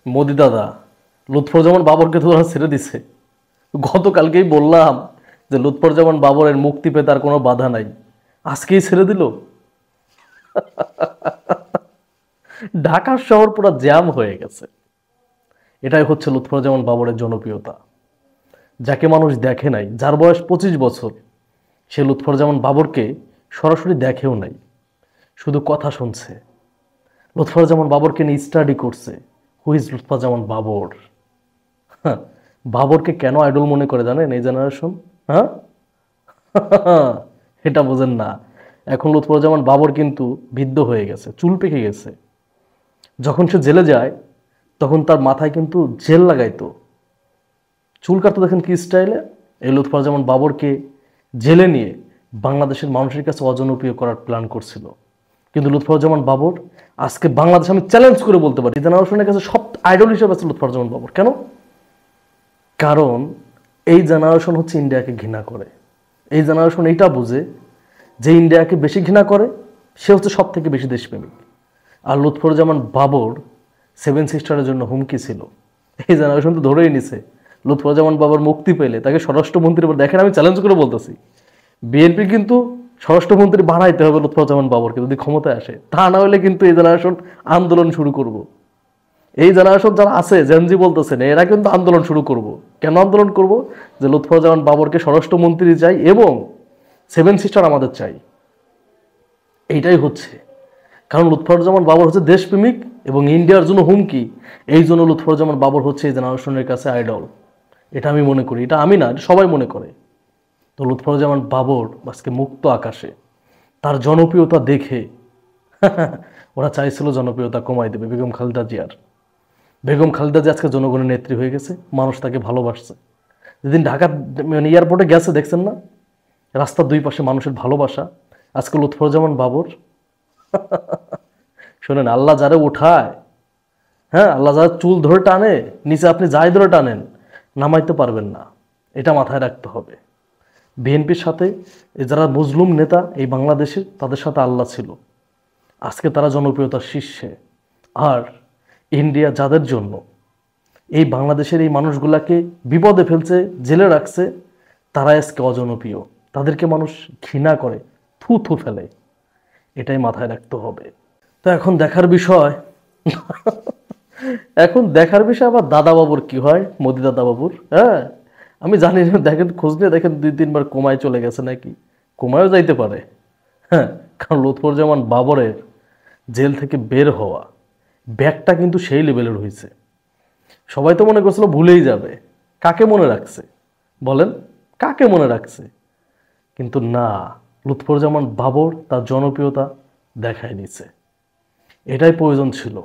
মোদি দাদা, লুৎফরজামান বাবরকে তো ওরা ছেড়ে দিছে। গতকালকেই বললাম যে লুৎফরজামান বাবরের মুক্তি পেতে আর কোনো বাধা নাই, আজকেই ছেড়ে দিল। ঢাকার শহর পুরো জ্যাম হয়ে গেছে। এটাই হচ্ছে লুৎফরজামান বাবরের জনপ্রিয়তা, যাকে মানুষ দেখে নাই, যার বয়স 25 বছর, সে লুৎফরজামান বাবরকে সরাসরি দেখেও নাই, শুধু কথা শুনছে। লুৎফরজামান বাবরকে নিয়ে স্টাডি করছে, হু ইজ লুৎফরজামান বাবর। হ্যাঁ, বাবরকে কেন আইডল মনে করে জানেন এই জেনারেশন? হ্যাঁ, এটা বোঝেন না। এখন লুৎফরজামান বাবর কিন্তু বৃদ্ধ হয়ে গেছে, চুল পেকে গেছে। যখন সে জেলে যায় তখন তার মাথায় কিন্তু জেল লাগাইতো, চুল কাটতো দেখেন কি স্টাইলে। এই লুৎফরজামান বাবরকে জেলে নিয়ে বাংলাদেশের মানুষের কাছে অজনপ্রিয় করার প্ল্যান করছিল। কিন্তু লুৎফরজামান বাবর আজকে বাংলাদেশ, আমি চ্যালেঞ্জ করে বলতে পারি, জেনারেশনের কাছে সব আইডল হিসেবে আছে লুৎফরজামান বাবর। কেন? কারণ এই জেনারেশন হচ্ছে ইন্ডিয়াকে ঘৃণা করে। এই জেনারেশন এইটা বুঝে যে ইন্ডিয়াকে বেশি ঘৃণা করে সে হচ্ছে সব থেকে বেশি দেশপ্রেমিক। আর লুৎফরজামান বাবর 7 সিস্টারের জন্য হুমকি ছিল। এই জেনারেশন তো ধরেই নিছে লুৎফরজামান বাবর মুক্তি পেলে তাকে স্বরাষ্ট্রমন্ত্রী, দেখেন আমি চ্যালেঞ্জ করে বলতেছি, বিএনপি কিন্তু স্বরাষ্ট্রমন্ত্রী বানাইতে হবে লুৎফরজামান বাবরকে যদি ক্ষমতায় আসে, তা না হলে কিন্তু এই জেনারেশন আন্দোলন শুরু করব। এই জেনারেশন যারা আছে, জেনজি বলতেছেন, এরা কিন্তু আন্দোলন শুরু করব। কেন আন্দোলন করব? যে লুৎফরজামান বাবরকে স্বরাষ্ট্রমন্ত্রী চাই এবং 7 সিস্টার আমাদের চাই। এইটাই হচ্ছে কারণ। লুৎফরজামান বাবর হচ্ছে দেশপ্রেমিক এবং ইন্ডিয়ার জন্য হুমকি। এই জন্য লুৎফরজামান বাবর হচ্ছে এই জেনারেশনের কাছে আইডল। এটা আমি মনে করি, এটা আমি না, এটা সবাই মনে করে। তো লুৎফরজামান বাবর আজকে মুক্ত আকাশে, তার জনপ্রিয়তা দেখে ওরা চাইছিল জনপ্রিয়তা কমাই দেবে বেগম খালেদা জিয়ার। বেগম খালেদা জিয়া আজকে জনগণের নেত্রী হয়ে গেছে, মানুষ তাকে ভালোবাসছে। যেদিন ঢাকা এয়ারপোর্টে গেছে দেখছেন না, রাস্তার দুই পাশে মানুষের ভালোবাসা। আজকে লুৎফরজামান বাবর, শোনেন, আল্লাহ যারা উঠায়, হ্যাঁ, আল্লাহ যারা চুল ধরে টানে, নিচে আপনি যাই ধরে টানেন, নামাইতে পারবেন না। এটা মাথায় রাখতে হবে। বিএনপির সাথে যারা মজলুম নেতা এই বাংলাদেশের, তাদের সাথে আল্লাহ ছিল। আজকে তারা জনপ্রিয়তার শীর্ষে। আর ইন্ডিয়া যাদের জন্য এই বাংলাদেশের এই মানুষগুলাকে বিপদে ফেলছে, জেলে রাখছে, তারা আজকে অজনপ্রিয়। তাদেরকে মানুষ ঘৃণা করে, থু থু ফেলে। এটাই মাথায় রাখতে হবে। তো এখন দেখার বিষয়, আবার দাদা বাবুর কি হয়, মোদি দাদা বাবুর। হ্যাঁ, আমি জানি না, দেখেন খোঁজ নিয়ে দেখেন 2-3 বার কোমায় চলে গেছে নাকি, কোমায়ও যাইতে পারে। হ্যাঁ, কারণ লুৎফরজামান বাবরের জেল থেকে বের হওয়া ব্যাগটা কিন্তু সেই লেভেলের হয়েছে। সবাই তো মনে করছিল ভুলেই যাবে। কাকে মনে রাখছে বলেন? কাকে মনে রাখছে? কিন্তু না, লুৎফরজামান বাবর তার জনপ্রিয়তা দেখায় নিছে। এটাই প্রয়োজন ছিল।